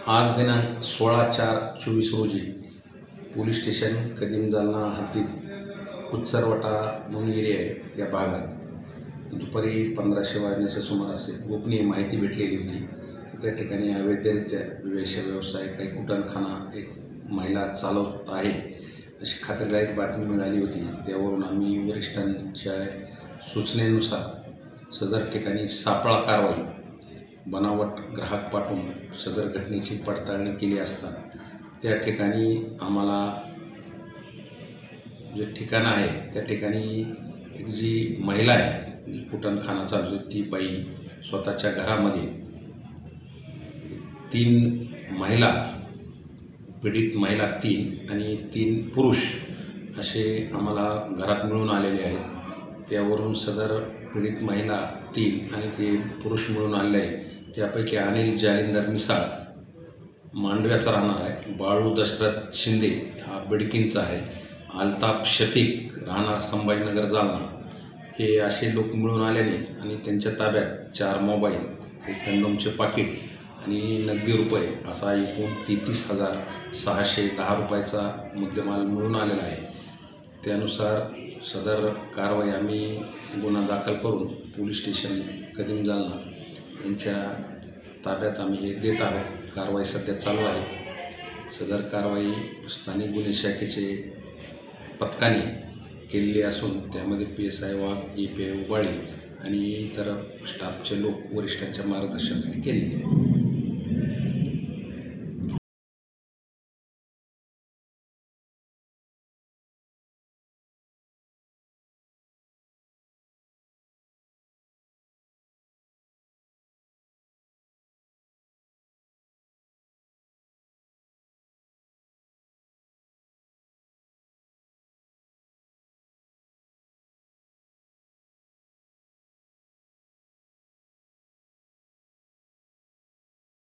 आज दिनांक 16/4/24 रोजी पोलीस स्टेशन कदीम जालना हद्दीत उत्सरवटा म्हणून एरिया आहे या भागात दुपारी 1500 वाजण्याच्या सुमारास गोपनीय माहिती भेटलेली होती की त्या ठिकाणी अवैधरित्या व्यवसाय काही कुटणखाना एक महिला चालवत आहे अशी खात्रीलायक बातमी मिळाली होती। त्यावरून आम्ही वरिष्ठांच्या सूचनेनुसार सदर ठिकाणी सापळा कारवाई बनावट ग्राहक पाठवून सदर घटनेची पडताळणी केली असता त्या ठिकाणी आम्हाला जे ठिकाण आहे त्या ठिकाणी एक जी महिला आहे जी कुटणखाना चालवते ती बाई स्वतःच्या घरामध्ये 3 महिला पीडित महिला 3 आणि 3 पुरुष असे आम्हाला घरात मिळून आलेले आहेत। त्यावरून सदर पीडित महिला 3 आणि 3 पुरुष मिळून आले आहे। त्यापैकी अनिल जालिंदर मिसाळ मांडव्याचा राहणार आहे, बाळू दशरथ शिंदे हा बिडकींचा आहे, अल्ताफ शफीक राहणार संभाजीनगर जालना हे असे लोक मिळून आल्याने आणि त्यांच्या ताब्यात 4 मोबाईल, काही कंडोमचे पाकिट आणि नगदी रुपये असा एकूण 33,610 रुपयाचा मुद्देमाल मिळून आलेला आहे। त्यानुसार सदर कारवाई आम्ही गुन्हा दाखल करून पोलीस स्टेशन कदीम जालना यांच्या ताब्यात आम्ही हे देत आहोत। कारवाई सध्या चालू आहे। सदर कारवाई स्थानिक गुन्हे शाखेचे पथकाने केलेली असून त्यामध्ये PSI वाघ, EPI उबाळी आणि इतर स्टाफचे लोक वरिष्ठांच्या मार्गदर्शनाखाली केलेली आहे।